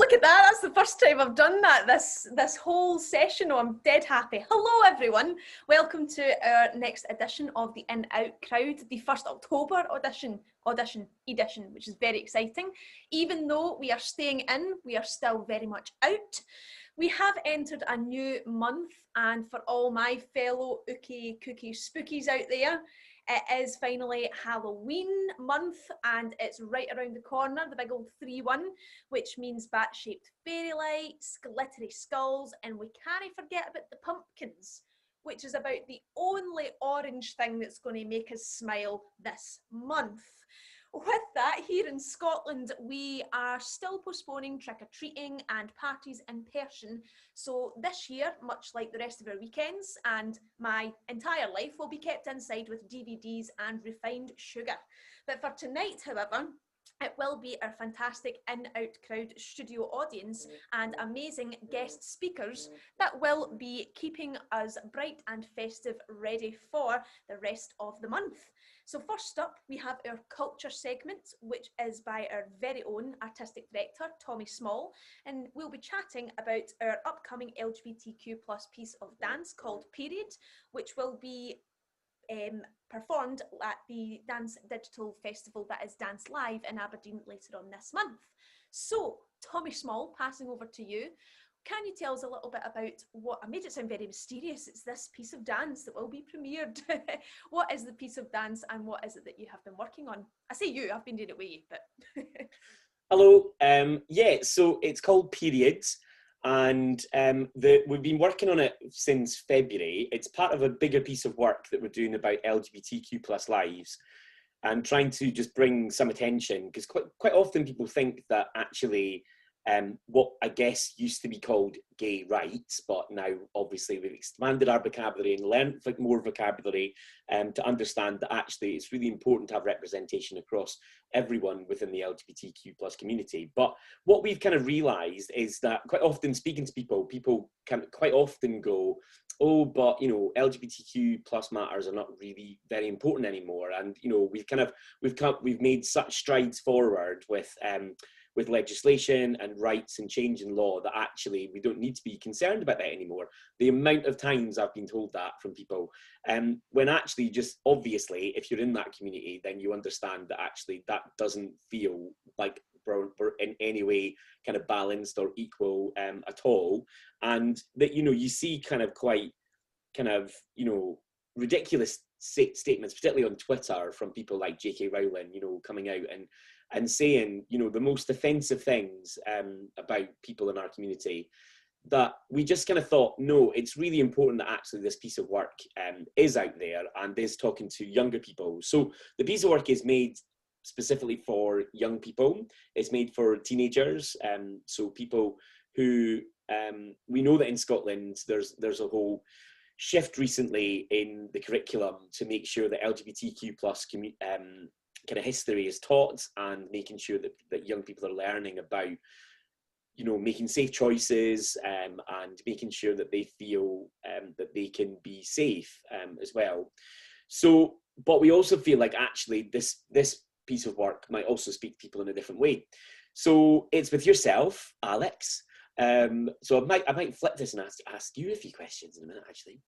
look at that. That's the first time I've done that this whole session. Oh, I'm dead happy. Hello, everyone. Welcome to our next edition of the In Out Crowd, the 1st October edition, which is very exciting. Even though we are staying in, we are still very much out. We have entered a new month, and for all my fellow ookie cookie spookies out there, it is finally Halloween month, and it's right around the corner, the big old 3-1, which means bat-shaped fairy lights, glittery skulls, and we can't forget about the pumpkins, which is about the only orange thing that's going to make us smile this month. With that, here in Scotland, we are still postponing trick-or-treating and parties in person. So this year, much like the rest of our weekends and my entire life, will be kept inside with DVDs and refined sugar. But for tonight, however, it will be our fantastic In-Out Crowd studio audience and amazing guest speakers that will be keeping us bright and festive, ready for the rest of the month. So first up, we have our culture segment, which is by our very own artistic director, Tommy Small, and we'll be chatting about our upcoming LGBTQ+ piece of dance called Period, which will be performed at the Dance Digital Festival that is Dance Live in Aberdeen later on this month. So, Tommy Small, passing over to you. Can you tell us a little bit about what, I made it sound very mysterious, it's this piece of dance that will be premiered. What is the piece of dance and what is it that you have been working on? I say you, I've been doing it with you, but... Hello, so it's called Periods, and we've been working on it since February. It's part of a bigger piece of work that we're doing about LGBTQ+ lives and trying to just bring some attention, because quite often people think that actually what I guess used to be called gay rights, but now obviously we've expanded our vocabulary and learned more vocabulary to understand that actually it's really important to have representation across everyone within the LGBTQ+ community. But what we've kind of realised is that quite often speaking to people can quite often go, oh, but you know, LGBTQ+ matters are not really very important anymore. And you know, we've made such strides forward with legislation and rights and change in law that actually we don't need to be concerned about that anymore. The amount of times I've been told that from people, when actually just obviously, if you're in that community, then you understand that actually that doesn't feel like we're in any way kind of balanced or equal at all. And that, you know, you see kind of quite kind of, you know, ridiculous statements, particularly on Twitter, from people like J.K. Rowling, you know, coming out and saying, you know, the most offensive things about people in our community, that we just kind of thought, no, it's really important that actually this piece of work is out there and is talking to younger people. So the piece of work is made specifically for young people. It's made for teenagers, so people who, we know that in Scotland there's a whole shift recently in the curriculum to make sure that LGBTQ+ kind of history is taught, and making sure that young people are learning about, you know, making safe choices and making sure that they feel that they can be safe as well. So, but we also feel like actually this piece of work might also speak to people in a different way. So it's with yourself, Alex. So I might flip this and ask you a few questions in a minute, actually.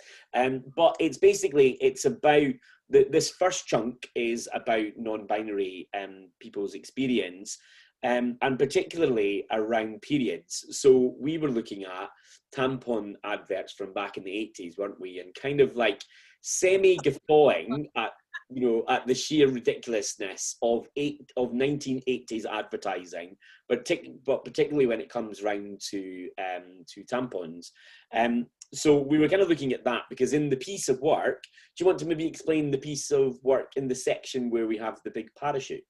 But it's about this first chunk is about non-binary people's experience, and particularly around periods. So we were looking at tampon adverts from back in the 80s, weren't we? And kind of like semi-guffawing at, you know, at the sheer ridiculousness of 1980s advertising, but particularly when it comes round to tampons. So we were kind of looking at that, because in the piece of work, do you want to maybe explain the piece of work in the section where we have the big parachute?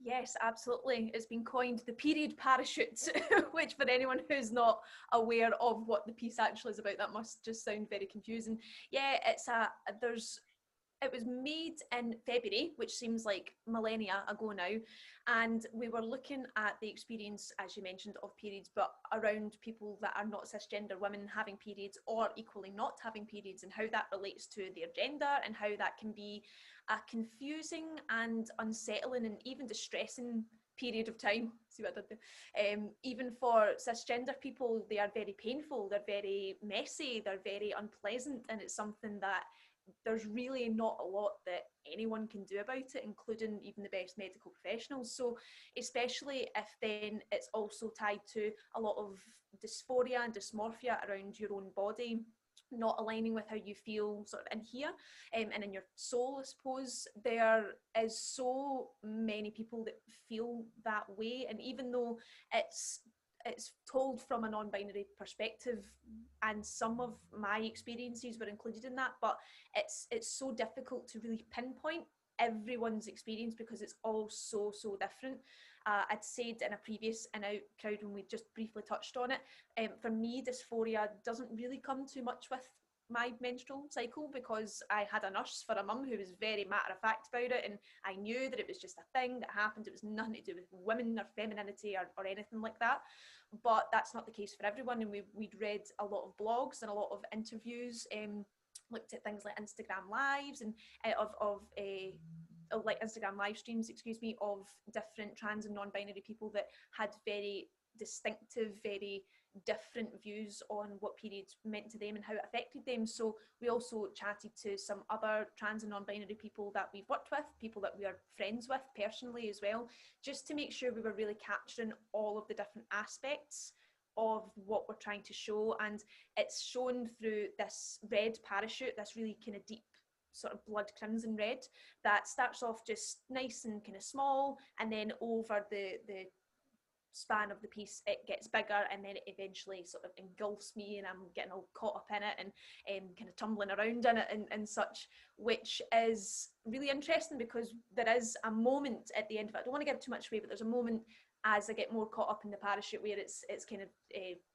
Yes, absolutely. It's been coined the period parachute, which for anyone who's not aware of what the piece actually is about, that must just sound very confusing. Yeah, it was made in February, which seems like millennia ago now, and we were looking at the experience, as you mentioned, of periods, but around people that are not cisgender women having periods, or equally not having periods, and how that relates to their gender, and how that can be a confusing and unsettling and even distressing period of time, see what I did there. Even for cisgender people, they are very painful, they're very messy, they're very unpleasant, and it's something that there's really not a lot that anyone can do about it, including even the best medical professionals. So especially if then it's also tied to a lot of dysphoria and dysmorphia around your own body, not aligning with how you feel sort of in here and in your soul, I suppose. There is so many people that feel that way, and even though it's told from a non-binary perspective, and some of my experiences were included in that, but it's so difficult to really pinpoint everyone's experience because it's all so different. I'd said in a previous In Out crowd when we just briefly touched on it, for me dysphoria doesn't really come too much with my menstrual cycle because I had a nurse for a mum who was very matter of fact about it, and I knew that it was just a thing that happened. It was nothing to do with women or femininity or anything like that. But that's not the case for everyone, and we'd read a lot of blogs and a lot of interviews, looked at things like Instagram lives and like Instagram live streams, of different trans and non-binary people that had very distinctive, very different views on what periods meant to them and how it affected them. So we also chatted to some other trans and non-binary people that we've worked with, people that we are friends with personally as well, just to make sure we were really capturing all of the different aspects of what we're trying to show. And it's shown through this red parachute, this really kind of deep sort of blood crimson red that starts off just nice and kind of small, and then over the span of the piece it gets bigger, and then it eventually sort of engulfs me and I'm getting all caught up in it and kind of tumbling around in it and such, which is really interesting because there is a moment at the end of it. I don't want to give too much away, but there's a moment as I get more caught up in the parachute where it's kind of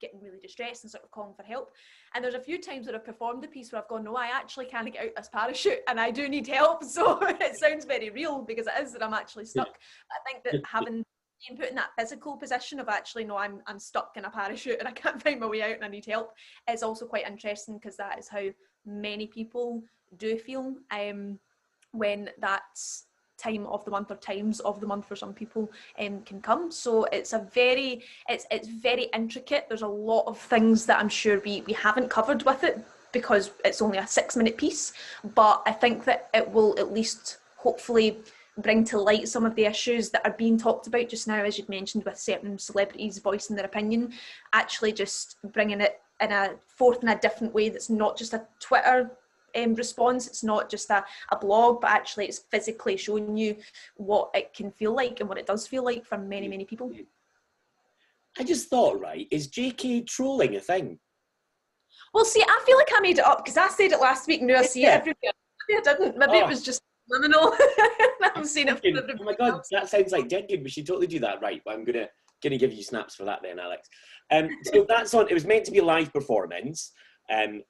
getting really distressed and sort of calling for help. And there's a few times where I've performed the piece where I've gone, no, I actually can't get out this parachute and I do need help. So it sounds very real because it is that I'm actually stuck. But I think that having being put in that physical position of actually, no, I'm stuck in a parachute and I can't find my way out and I need help is also quite interesting, because that is how many people do feel when that's time of the month or times of the month for some people can come. So it's a very it's very intricate. There's a lot of things that I'm sure we haven't covered with it because it's only a 6-minute piece, but I think that it will at least hopefully bring to light some of the issues that are being talked about just now, as you'd mentioned, with certain celebrities voicing their opinion, actually just bringing it in a forth in a different way that's not just a Twitter response, it's not just a blog, but actually it's physically showing you what it can feel like and what it does feel like for many people. I just thought, right, is JK trolling a thing? Well, see, I feel like I made it up because I said it last week and now I see it everywhere. Maybe I didn't. Maybe it was just liminal. I'm seeing it from oh my god, that sounds like dead good. We should totally do that. Right, I'm gonna give you snaps for that then, Alex. So that's on. It was meant to be a live performance.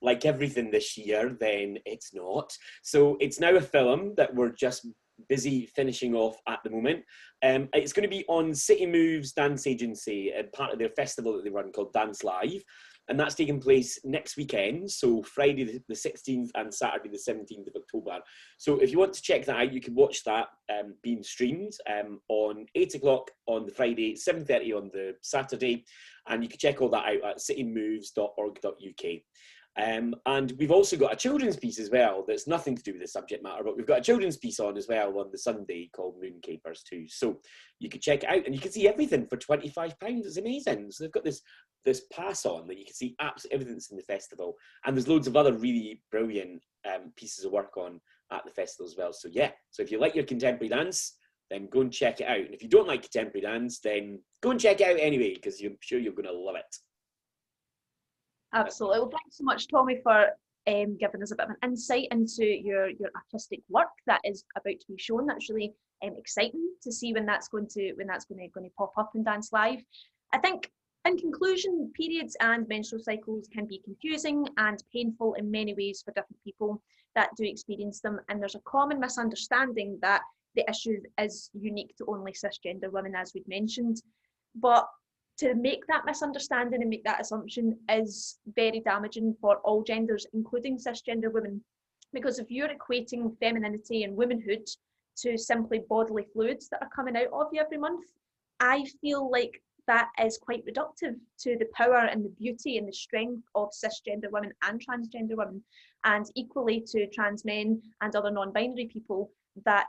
Like everything this year, then it's not. So it's now a film that we're just busy finishing off at the moment. It's going to be on City Moves Dance Agency, and part of their festival that they run called Dance Live. And that's taking place next weekend, so Friday the 16th and Saturday the 17th of October. So if you want to check that out, you can watch that being streamed on 8 o'clock on the Friday, 7:30 on the Saturday, and you can check all that out at citymoves.org.uk. And we've also got a children's piece as well that's nothing to do with the subject matter, but we've got a children's piece on as well on the Sunday called Mooncapers too. So you can check it out and you can see everything for £25. It's amazing. So they've got this pass on that you can see absolutely everything that's in the festival. And there's loads of other really brilliant pieces of work on at the festival as well. So yeah, so if you like your contemporary dance, then go and check it out. And if you don't like contemporary dance, then go and check it out anyway, because I'm sure you're going to love it. Absolutely. Well, thanks so much, Tommy, for giving us a bit of an insight into your artistic work that is about to be shown. That's really exciting to see when that's going to pop up in Dance Live. I think, in conclusion, periods and menstrual cycles can be confusing and painful in many ways for different people that do experience them, and there's a common misunderstanding that the issue is unique to only cisgender women, as we've mentioned. But to make that misunderstanding and make that assumption is very damaging for all genders, including cisgender women. Because if you're equating femininity and womanhood to simply bodily fluids that are coming out of you every month, I feel like that is quite reductive to the power and the beauty and the strength of cisgender women and transgender women, and equally to trans men and other non-binary people that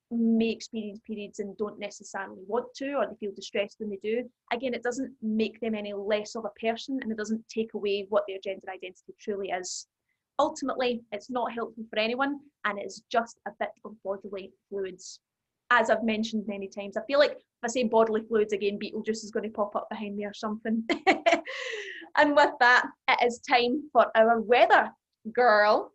may experience periods and don't necessarily want to, or they feel distressed when they do. Again, it doesn't make them any less of a person, and it doesn't take away what their gender identity truly is. Ultimately, it's not helpful for anyone, and it is just a bit of bodily fluids. As I've mentioned many times, I feel like if I say bodily fluids again, Beetlejuice is going to pop up behind me or something. And with that, it is time for our weather girl.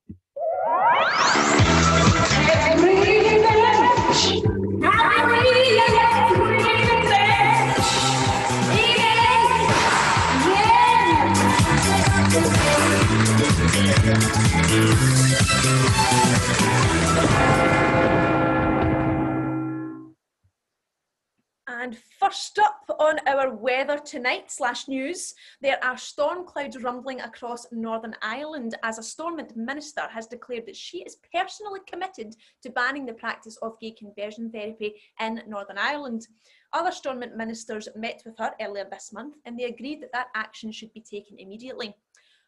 And first up on our weather tonight / news, there are storm clouds rumbling across Northern Ireland as a Stormont minister has declared that she is personally committed to banning the practice of gay conversion therapy in Northern Ireland. Other Stormont ministers met with her earlier this month, and they agreed that action should be taken immediately.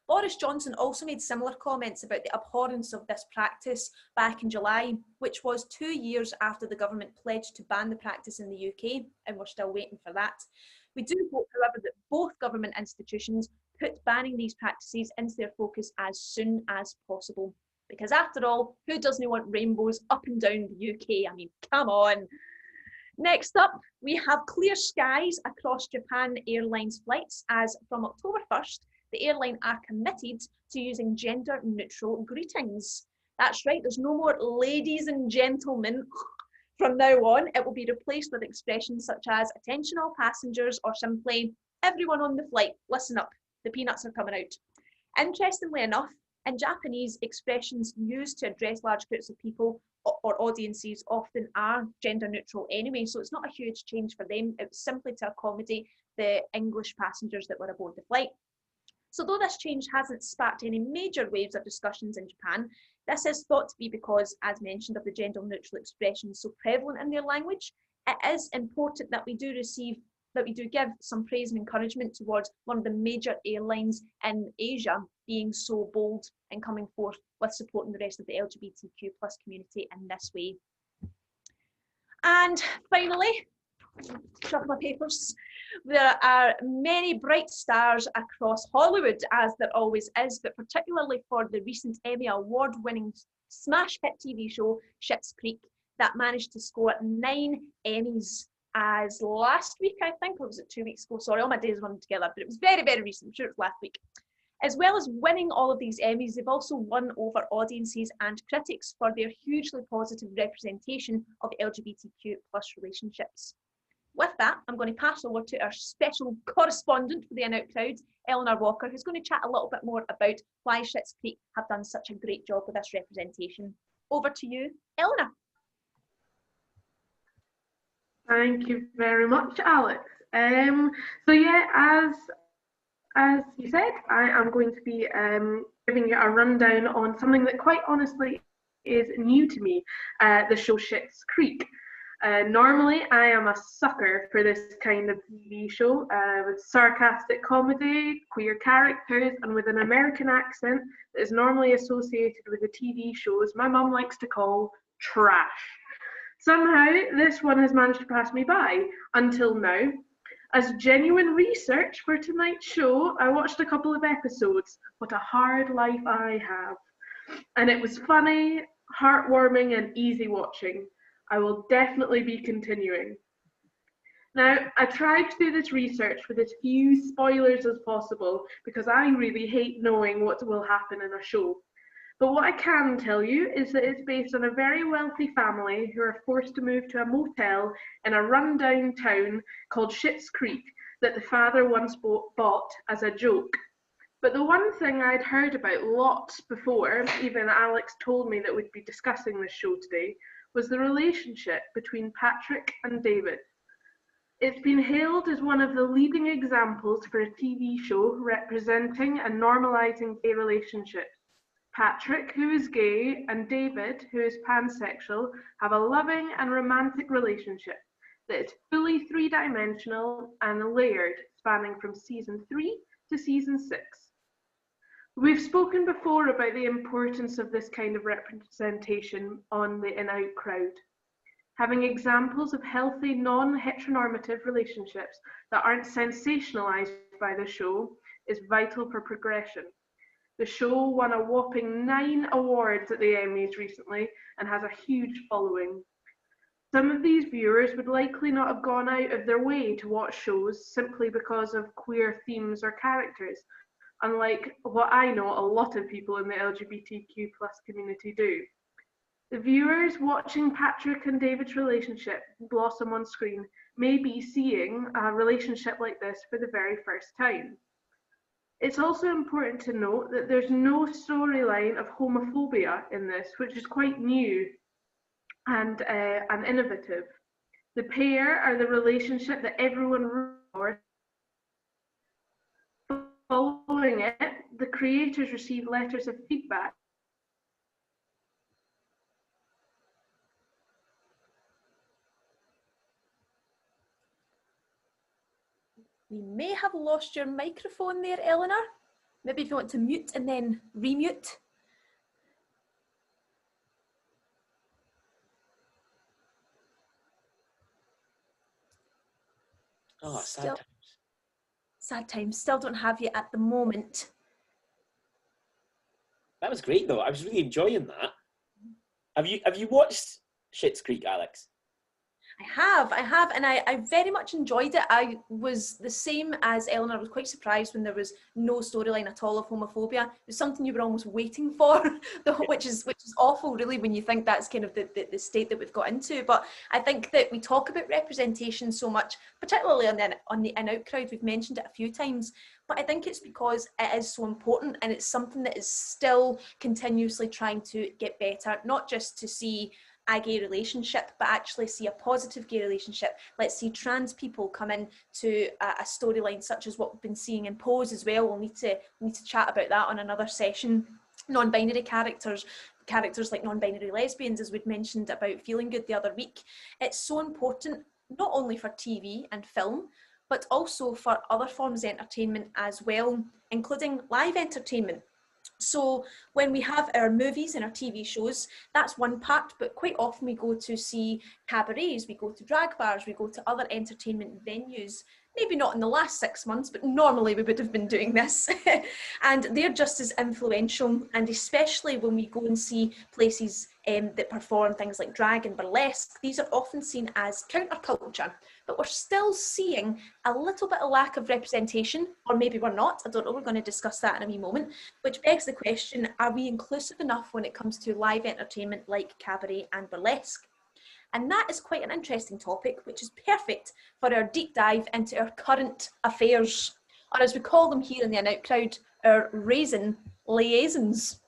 Boris Johnson also made similar comments about the abhorrence of this practice back in July, which was 2 years after the government pledged to ban the practice in the UK, and we're still waiting for that. We do hope, however, that both government institutions put banning these practices into their focus as soon as possible. Because after all, who doesn't want rainbows up and down the UK? I mean, come on. Next up, we have clear skies across Japan Airlines flights as from October 1st, the airline are committed to using gender-neutral greetings. That's right, there's no more ladies and gentlemen from now on. It will be replaced with expressions such as attention all passengers, or simply everyone on the flight, listen up, the peanuts are coming out. Interestingly enough, in Japanese, expressions used to address large groups of people or audiences often are gender neutral anyway, so it's not a huge change for them. It was simply to accommodate the English passengers that were aboard the flight. So though this change hasn't sparked any major waves of discussions in Japan, this is thought to be because, as mentioned, of the gender neutral expressions so prevalent in their language. It is important that we do give some praise and encouragement towards one of the major airlines in Asia being so bold and coming forth with supporting the rest of the LGBTQ+ community in this way. And finally, shuffle my papers. There are many bright stars across Hollywood, as there always is, but particularly for the recent Emmy Award-winning smash hit TV show Schitt's Creek that managed to score 9 Emmys as last week, I think, or was it 2 weeks ago? Sorry, all my days running together, but it was very, very recent. I'm sure it was last week. As well as winning all of these Emmys, they've also won over audiences and critics for their hugely positive representation of LGBTQ+ relationships. With that, I'm going to pass over to our special correspondent for the In Out Crowd, Eleanor Walker, who's going to chat a little bit more about why Schitt's Creek have done such a great job with this representation. Over to you, Eleanor. Thank you very much, Alex. So yeah, as you said, I am going to be giving you a rundown on something that quite honestly is new to me, the show Schitt's Creek. Normally, I am a sucker for this kind of TV show with sarcastic comedy, queer characters, and with an American accent that is normally associated with the TV shows my mum likes to call trash. Somehow, this one has managed to pass me by until now. As genuine research for tonight's show, I watched a couple of episodes. What a hard life I have. And it was funny, heartwarming, and easy watching. I will definitely be continuing. Now, I tried to do this research with as few spoilers as possible because I really hate knowing what will happen in a show. But what I can tell you is that it's based on a very wealthy family who are forced to move to a motel in a rundown town called Schitt's Creek that the father once bought as a joke. But the one thing I'd heard about lots before, even Alex told me that we'd be discussing this show today, was the relationship between Patrick and David. It's been hailed as one of the leading examples for a TV show representing and normalizing gay relationships. Patrick, who is gay, and David, who is pansexual, have a loving and romantic relationship that is fully three-dimensional and layered, spanning from season 3 to season 6. We've spoken before about the importance of this kind of representation on the In Out crowd. Having examples of healthy, non-heteronormative relationships that aren't sensationalized by the show is vital for progression. The show won a whopping 9 awards at the Emmys recently and has a huge following. Some of these viewers would likely not have gone out of their way to watch shows simply because of queer themes or characters, unlike what I know a lot of people in the LGBTQ+ community do. The viewers watching Patrick and David's relationship blossom on screen may be seeing a relationship like this for the very first time. It's also important to note that there's no storyline of homophobia in this, which is quite new and innovative. The pair are the relationship that everyone roots for. Following it, the creators receive letters of feedback. We may have lost your microphone there, Eleanor. Maybe if you want to mute and then remute. Oh, sad times. Sad times. Still don't have you at the moment. That was great though. I was really enjoying that. Have you watched Schitt's Creek, Alex? I have, and I very much enjoyed it. I was the same as Eleanor. I was quite surprised when there was no storyline at all of homophobia. It was something you were almost waiting for, which is awful, really, when you think that's kind of the state that we've got into. But I think that we talk about representation so much, particularly on the In Out crowd. We've mentioned it a few times, but I think it's because it is so important, and it's something that is still continuously trying to get better, not just to see a gay relationship, but actually see a positive gay relationship. Let's see trans people come in to a storyline such as what we've been seeing in Pose as well. We'll need to chat about that on another session. Non-binary characters like non-binary lesbians, as we'd mentioned about Feeling Good the other week. It's so important, not only for TV and film, but also for other forms of entertainment as well, including live entertainment. So when we have our movies and our TV shows, that's one part, but quite often we go to see cabarets, we go to drag bars, we go to other entertainment venues. Maybe not in the last 6 months, but normally we would have been doing this. And they're just as influential, and especially when we go and see places that perform things like drag and burlesque, these are often seen as counterculture. But we're still seeing a little bit of lack of representation, or maybe we're not, I don't know, we're going to discuss that in a wee moment, which begs the question, are we inclusive enough when it comes to live entertainment like cabaret and burlesque? And that is quite an interesting topic, which is perfect for our deep dive into our current affairs, or as we call them here in the In Out crowd, our raisin liaisons.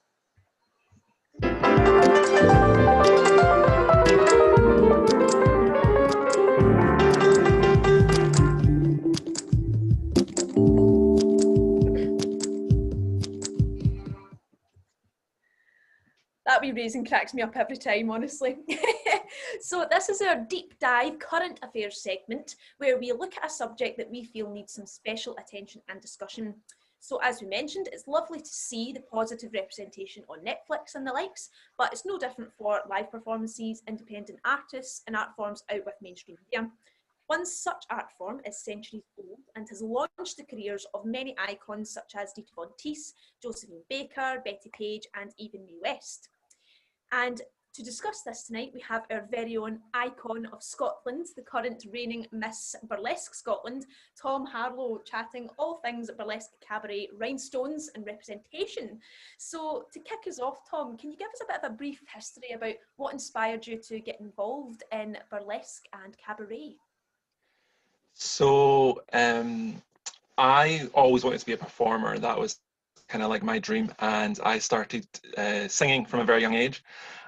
That wee raisin cracks me up every time, honestly. So this is our deep dive current affairs segment, where we look at a subject that we feel needs some special attention and discussion. So as we mentioned, it's lovely to see the positive representation on Netflix and the likes, but it's no different for live performances, independent artists and art forms out with mainstream media. One such art form is centuries old and has launched the careers of many icons such as Dita Von Teese, Josephine Baker, Betty Page and even Mae West. And to discuss this tonight, we have our very own icon of Scotland, the current reigning Miss Burlesque Scotland, Tom Harlow, chatting all things burlesque, cabaret, rhinestones and representation. So to kick us off, Tom, can you give us a bit of a brief history about what inspired you to get involved in burlesque and cabaret? So I always wanted to be a performer. That was kind of like my dream, and I started singing from a very young age,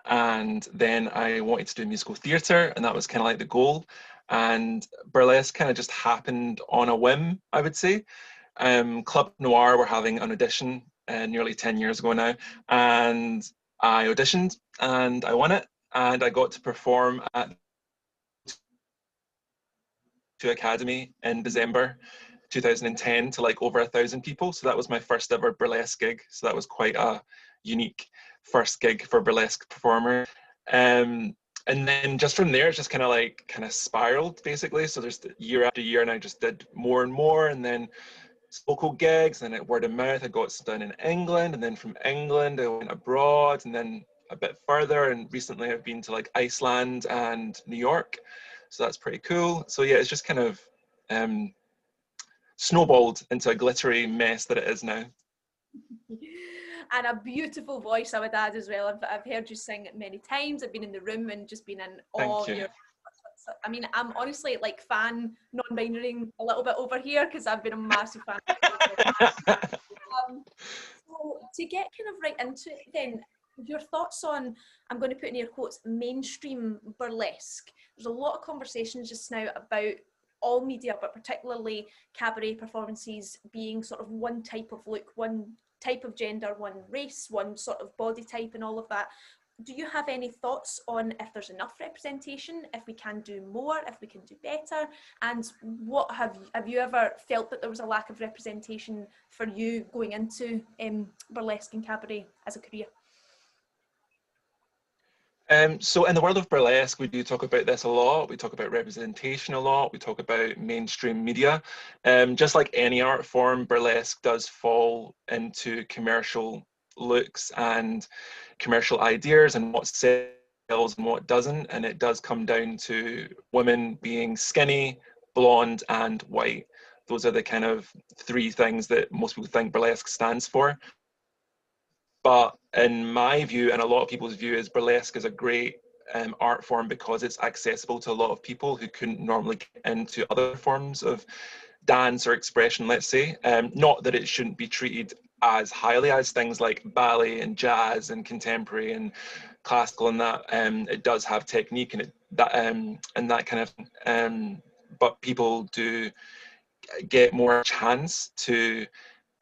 and then I wanted to do musical theatre, and that was kind of like the goal. And burlesque kind of just happened on a whim, I would say. Club Noir were having an audition nearly 10 years ago now, and I auditioned and I won it, and I got to perform at Academy in December 2010 to like over 1,000 people. So that was my first ever burlesque gig. So that was quite a unique first gig for burlesque performer. And then just from there, it's just kind of spiraled basically. So there's year after year, and I just did more and more, and then local gigs, and then word of mouth. I got done in England, and then from England I went abroad, and then a bit further. And recently I've been to like Iceland and New York, so that's pretty cool. So yeah, it's just kind of snowballed into a glittery mess that it is now. And a beautiful voice, I would add as well. I've heard you sing many times. I've been in the room and just been in awe. Thank you. I mean, I'm honestly like fan non-binary a little bit over here because I've been a massive fan. So to get kind of right into it then, your thoughts on, I'm going to put in air quotes, mainstream burlesque. There's a lot of conversations just now about all media, but particularly cabaret performances being sort of one type of look, one type of gender, one race, one sort of body type and all of that. Do you have any thoughts on if there's enough representation, if we can do more, if we can do better? And what have you ever felt that there was a lack of representation for you going into burlesque and cabaret as a career? So in the world of burlesque, we do talk about this a lot. We talk about representation a lot. We talk about mainstream media. Just like any art form, burlesque does fall into commercial looks and commercial ideas and what sells and what doesn't. And it does come down to women being skinny, blonde, and white. Those are the kind of three things that most people think burlesque stands for. But in my view, and a lot of people's view, is burlesque is a great art form because it's accessible to a lot of people who couldn't normally get into other forms of dance or expression, let's say. Not that it shouldn't be treated as highly as things like ballet and jazz and contemporary and classical, and that it does have technique and that kind of but people do get more chance to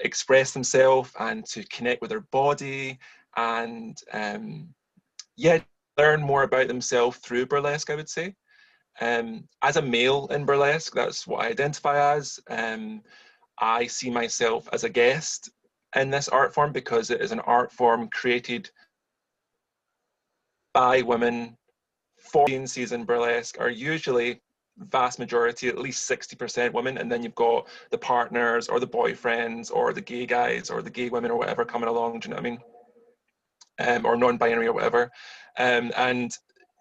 express themselves and to connect with their body and learn more about themselves through burlesque, I would say. As a male in burlesque, that's what I identify as. I see myself as a guest in this art form because it is an art form created by women. Audiences in burlesque are usually vast majority, at least 60% women, and then you've got the partners or the boyfriends or the gay guys or the gay women or whatever coming along, do you know what I mean? Or non-binary or whatever. And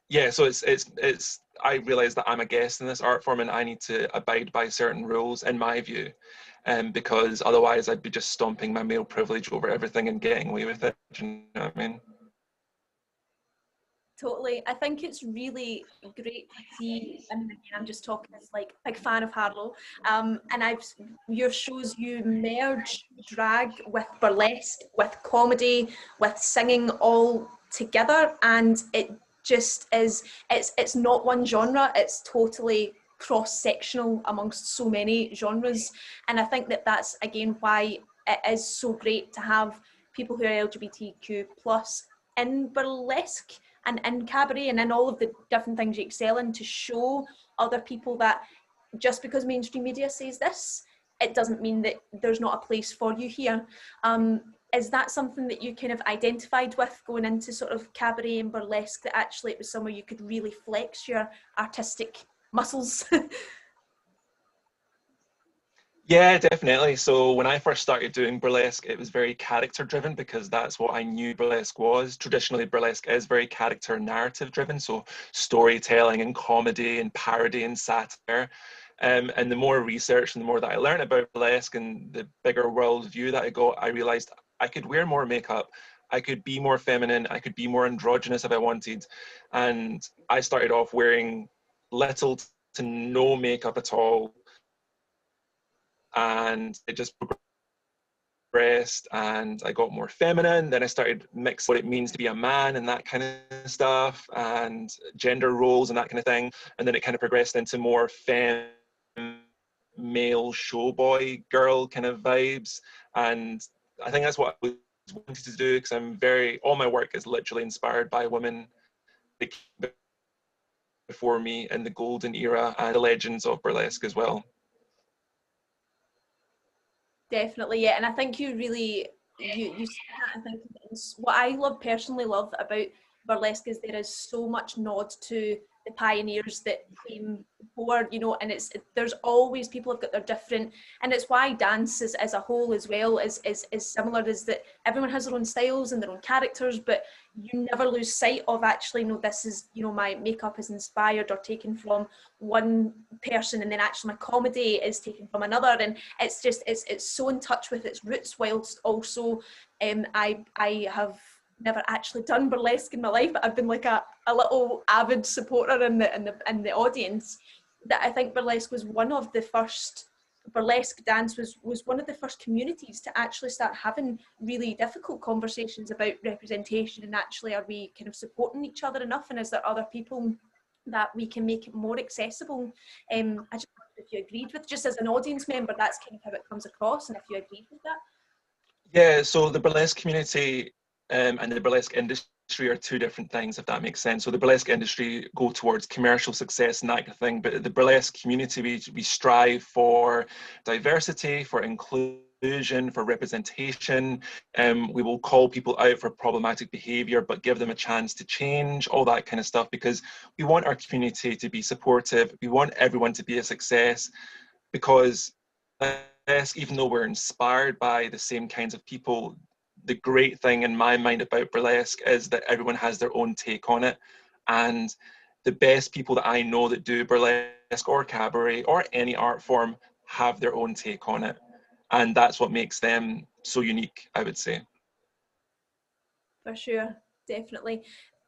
yeah, so it's I realize that I'm a guest in this art form and I need to abide by certain rules in my view, because otherwise I'd be just stomping my male privilege over everything and getting away with it, do you know what I mean? Totally. I think it's really great to see, and again, I'm just talking as like a big fan of Harlow, and your shows, you merge drag with burlesque, with comedy, with singing all together, and it just is, it's not one genre, it's totally cross-sectional amongst so many genres, and I think that that's again why it is so great to have people who are LGBTQ plus in burlesque and in cabaret and in all of the different things you excel in, to show other people that just because mainstream media says this, it doesn't mean that there's not a place for you here. Is that something that you kind of identified with going into sort of cabaret and burlesque, that actually it was somewhere you could really flex your artistic muscles? Yeah, definitely. So when I first started doing burlesque, it was very character driven because that's what I knew burlesque was. Traditionally, burlesque is very character narrative driven, so storytelling and comedy and parody and satire. And the more research and the more that I learned about burlesque and the bigger world view that I got, I realized I could wear more makeup. I could be more feminine. I could be more androgynous if I wanted. And I started off wearing little to no makeup at all, and it just progressed and I got more feminine. Then I started mixing what it means to be a man and that kind of stuff and gender roles and that kind of thing. And then it kind of progressed into more femme, male showboy girl kind of vibes. And I think that's what I wanted to do, because all my work is literally inspired by women before me in the golden era and the legends of burlesque as well. Definitely, yeah. And I think you really, you said that. I think what I personally love about burlesque is there is so much nod to the pioneers that came before, you know, and there's always people have got their different, and it's why dance is, as a whole as well is similar, is that everyone has their own styles and their own characters, but you never lose sight of actually, no, this is, you know, my makeup is inspired or taken from one person, and then actually my comedy is taken from another, and it's just it's so in touch with its roots, whilst also I have never actually done burlesque in my life, but I've been like a little avid supporter in the audience. That I think burlesque was one of the first, burlesque dance was one of the first communities to actually start having really difficult conversations about representation, and actually, are we kind of supporting each other enough, and is there other people that we can make it more accessible? I just wondered if you agreed with, just as an audience member, that's kind of how it comes across, and if you agreed with that. Yeah, so the burlesque community and the burlesque industry are two different things, if that makes sense. So the burlesque industry go towards commercial success and that kind of thing, but the burlesque community, we strive for diversity, for inclusion, for representation. We will call people out for problematic behavior, but give them a chance to change, all that kind of stuff, because we want our community to be supportive. We want everyone to be a success, because even though we're inspired by the same kinds of people, the great thing in my mind about burlesque is that everyone has their own take on it. And the best people that I know that do burlesque or cabaret or any art form have their own take on it. And that's what makes them so unique, I would say. For sure, definitely.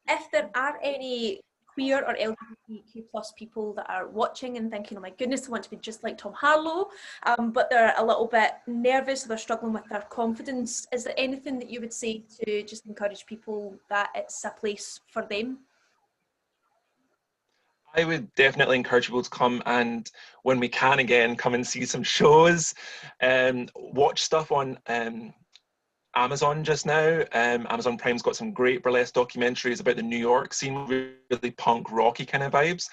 If there are any queer or LGBTQ plus people that are watching and thinking, oh my goodness, I want to be just like Tom Harlow, but they're a little bit nervous, they're struggling with their confidence, is there anything that you would say to just encourage people that it's a place for them? I would definitely encourage people to come, and when we can again, come and see some shows, and watch stuff on Amazon just now. Amazon Prime's got some great burlesque documentaries about the New York scene, really punk rocky kind of vibes.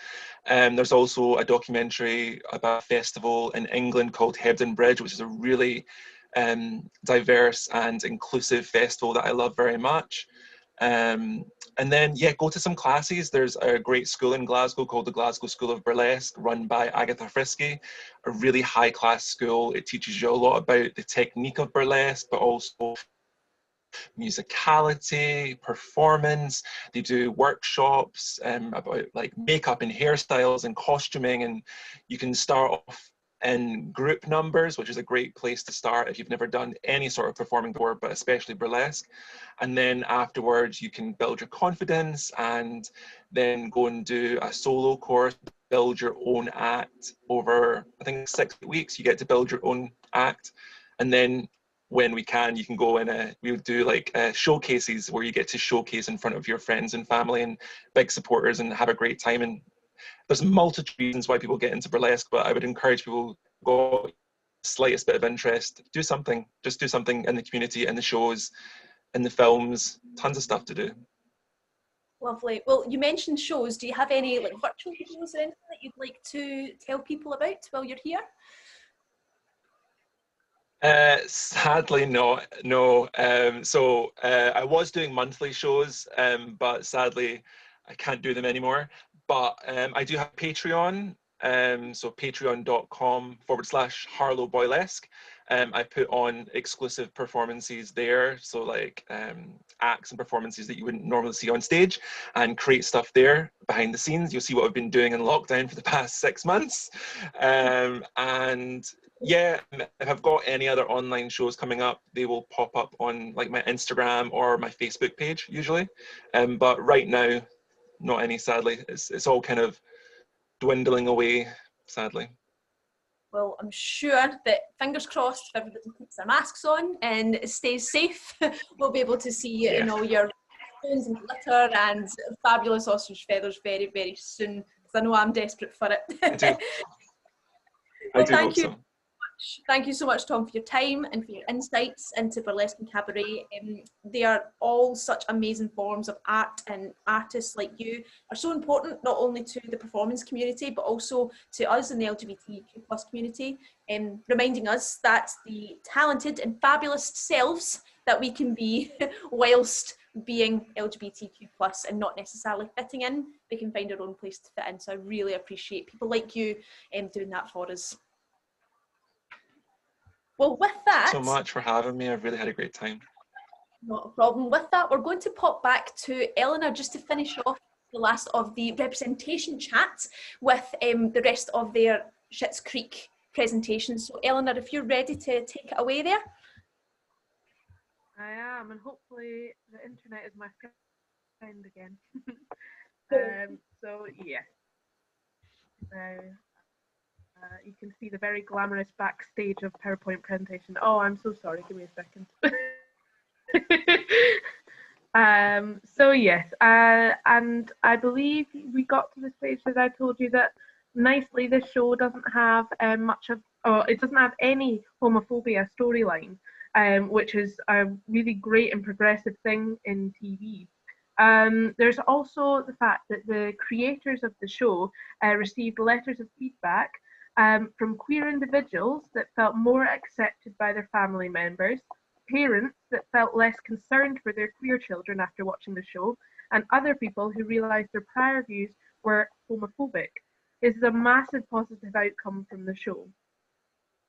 There's also a documentary about a festival in England called Hebden Bridge, which is a really diverse and inclusive festival that I love very much. And then, yeah, go to some classes. There's a great school in Glasgow called the Glasgow School of Burlesque, run by Agatha Frisky, a really high-class school. It teaches you a lot about the technique of burlesque, but also musicality, performance. They do workshops about like makeup and hairstyles and costuming, and you can start off in group numbers, which is a great place to start if you've never done any sort of performing before, but especially burlesque. And then afterwards you can build your confidence and then go and do a solo course, build your own act over, I think, 6 weeks. You get to build your own act. And then when we can, you can go in we'll do like showcases where you get to showcase in front of your friends and family and big supporters and have a great time. And there's multiple reasons why people get into burlesque, but I would encourage people, go slightest bit of interest, do something, just do something in the community, in the shows, in the films, tons of stuff to do. Lovely. Well, you mentioned shows. Do you have any like virtual shows or anything that you'd like to tell people about while you're here? Sadly not, no. I was doing monthly shows, but sadly I can't do them anymore. But I do have Patreon, so patreon.com/Harlow Boylesque. I put on exclusive performances there, so like acts and performances that you wouldn't normally see on stage, and create stuff there behind the scenes. You'll see what I've been doing in lockdown for the past 6 months. And yeah, if I've got any other online shows coming up, they will pop up on like my Instagram or my Facebook page usually. But right now, not any, sadly. It's all kind of dwindling away, sadly. Well, I'm sure that, fingers crossed, if everybody keeps their masks on and stays safe, we'll be able to see you in all your stones and glitter and fabulous ostrich feathers very, very soon, because I know I'm desperate for it. I do. Well, I do thank hope you so. much. Thank you so much, Tom, for your time and for your insights into burlesque and cabaret. They are all such amazing forms of art, and artists like you are so important not only to the performance community but also to us in the LGBTQ+ community, reminding us that the talented and fabulous selves that we can be whilst being LGBTQ+ and not necessarily fitting in, we can find our own place to fit in. So I really appreciate people like you doing that for us. Well, with that... Thanks so much for having me. I've really had a great time. Not a problem. With that, we're going to pop back to Eleanor just to finish off the last of the representation chat with the rest of their Schitt's Creek presentations. So Eleanor, if you're ready to take it away there. I am, and hopefully the internet is my friend again. So yeah. Now you can see the very glamorous backstage of PowerPoint presentation. Oh, I'm so sorry. Give me a second. So yes, and I believe we got to the stage that I told you that nicely this show doesn't have it doesn't have any homophobia storyline. Which is a really great and progressive thing in TV. There's also the fact that the creators of the show received letters of feedback from queer individuals that felt more accepted by their family members, parents that felt less concerned for their queer children after watching the show, and other people who realised their prior views were homophobic. This is a massive positive outcome from the show.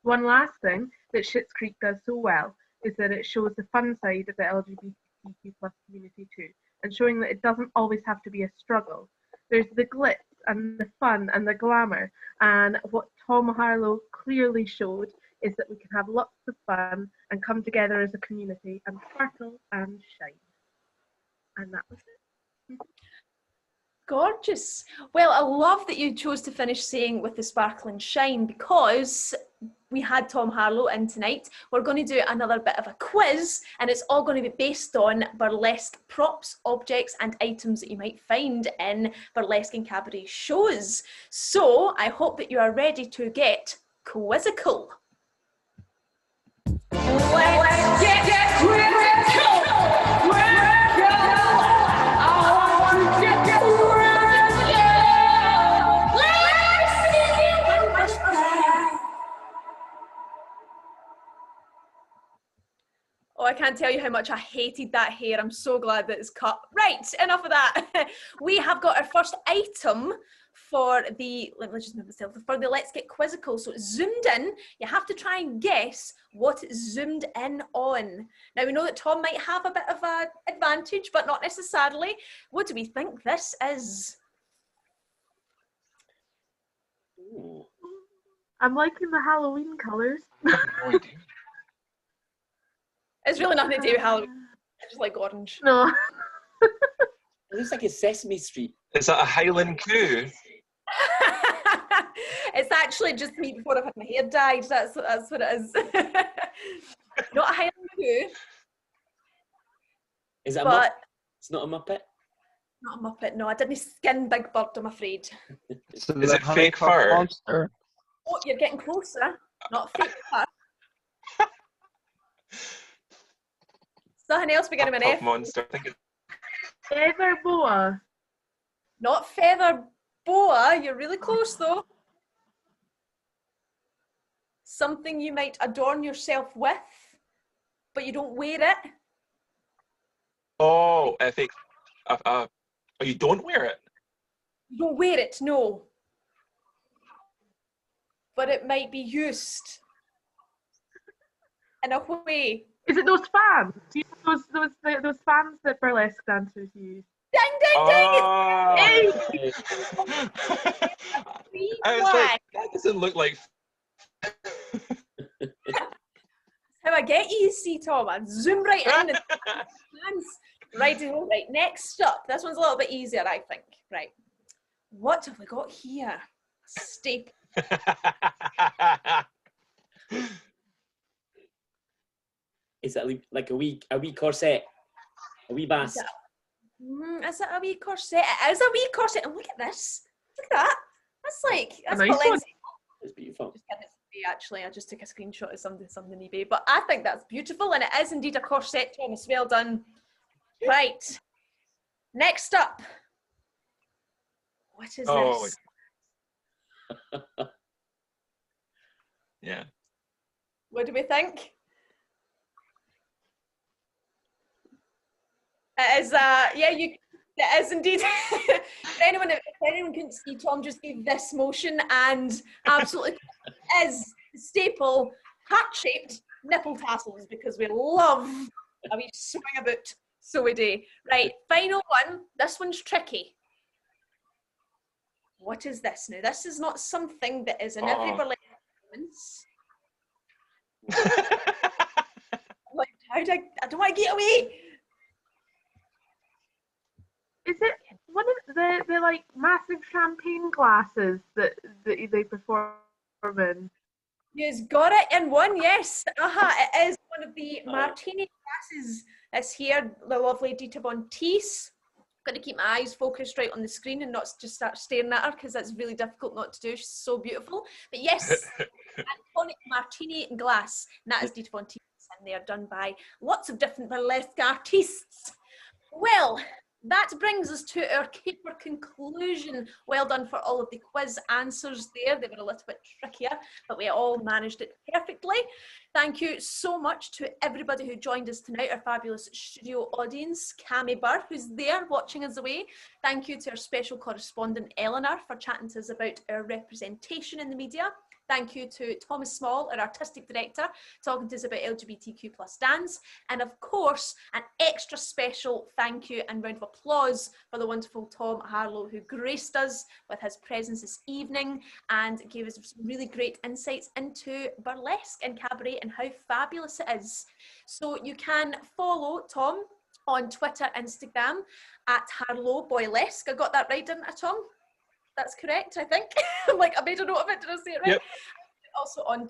One last thing that Schitt's Creek does so well is that it shows the fun side of the LGBTQ+ community too, and showing that it doesn't always have to be a struggle. There's the glitz and the fun and the glamour, and what Tom Harlow clearly showed is that we can have lots of fun and come together as a community and sparkle and shine. And that was it. Gorgeous. Well, I love that you chose to finish saying with the sparkle and shine, because we had Tom Harlow in tonight. We're going to do another bit of a quiz, and it's all going to be based on burlesque props, objects and items that you might find in burlesque and cabaret shows. So I hope that you are ready to get quizzical. Let's get quizzical! Oh, I can't tell you how much I hated that hair. I'm so glad that it's cut. Right, enough of that. We have got our first item for the, let me just move myself, for the Let's Get Quizzical. So it's zoomed in. You have to try and guess what it's zoomed in on. Now we know that Tom might have a bit of an advantage, but not necessarily. What do we think this is? Ooh. I'm liking the Halloween colours. I have no idea. It's really nothing to do with Halloween. I just like orange. No. It looks like a Sesame Street. Is that a Highland coo? It's actually just me before I've had my hair dyed. That's what it is. Not a Highland coo. Is it a But Muppet? It's not a Muppet? not a Muppet, no. I didn't skin Big Bird, I'm afraid. So Is the it fake honeycomb fur? monster. Oh, you're getting closer. Not fake fur. Something else beginning with an Top F. monster. I think it's Feather boa. Not feather boa. You're really close though. Something you might adorn yourself with, but you don't wear it. fake. Oh, you don't wear it? You don't wear it, no. But it might be used in a way. Is it those fans? You know, those fans that burlesque dancers use? Ding, ding, ding! Oh. It's green I was flag. like, that doesn't look like. How I get you, see, Tom. I zoom right in and hands. Right, right. Next up, this one's a little bit easier, I think. Right. What have we got here? Staple. Is it like a wee corset? A wee basque? Is it a wee corset? It is a wee corset. And look at this. Look at that. That's like, that's A nice one. Valencia. It's beautiful. Just kidding, it's Actually, I just took a screenshot of something on eBay, but I think that's beautiful, and it is indeed a corset, Thomas. Well done. Right. Next up, what is this? Yeah. What do we think? It is, it is indeed. if anyone couldn't see, Tom just gave this motion, and absolutely is staple heart-shaped nipple tassels, because we love a wee swing about, so we do. Right, final one. This one's tricky. What is this now? This is not something that is in every burlesque performance. Like, I don't want to get away. Is it one of the like massive champagne glasses that they perform in? You've got it in one, yes. It is one of the martini glasses. It's here, the lovely Dita Von Teese. Got to keep my eyes focused right on the screen and not just start staring at her, because that's really difficult not to do. She's so beautiful. But yes, iconic martini glass, and that is Dita Von Teese, and they are done by lots of different burlesque artists. Well, that brings us to our caper conclusion. Well done for all of the quiz answers there. They were a little bit trickier, but we all managed it perfectly. Thank you so much to everybody who joined us tonight, our fabulous studio audience, Cami Burr, who's there watching us away. Thank you to our special correspondent, Eleanor, for chatting to us about our representation in the media. Thank you to Thomas Small, our artistic director, talking to us about LGBTQ+ dance. And of course, an extra special thank you and round of applause for the wonderful Tom Harlow, who graced us with his presence this evening and gave us some really great insights into burlesque and cabaret and how fabulous it is. So you can follow Tom on Twitter, Instagram at Harlow Boylesque. I got that right, didn't I, Tom? That's correct, I think. I'm like, I made a note of it. Did I say it right? Yep. Also on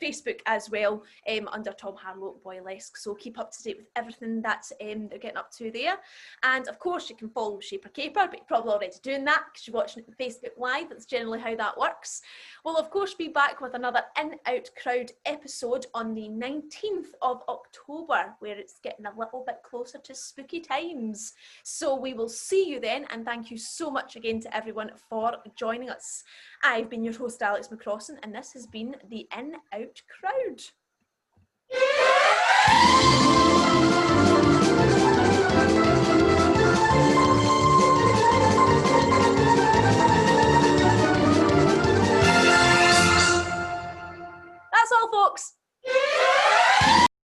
Facebook as well, under Tom Harlow Boylesque. So keep up to date with everything that they're getting up to there. And of course, you can follow Shaper Caper, but you're probably already doing that because you're watching it on Facebook Live. That's generally how that works. We'll, of course, be back with another In Out Crowd episode on the 19th of October, where it's getting a little bit closer to spooky times. So we will see you then, and thank you so much again to everyone for joining us. I've been your host, Alex McCrossan, and this has been the In Out Crowd. That's all, folks.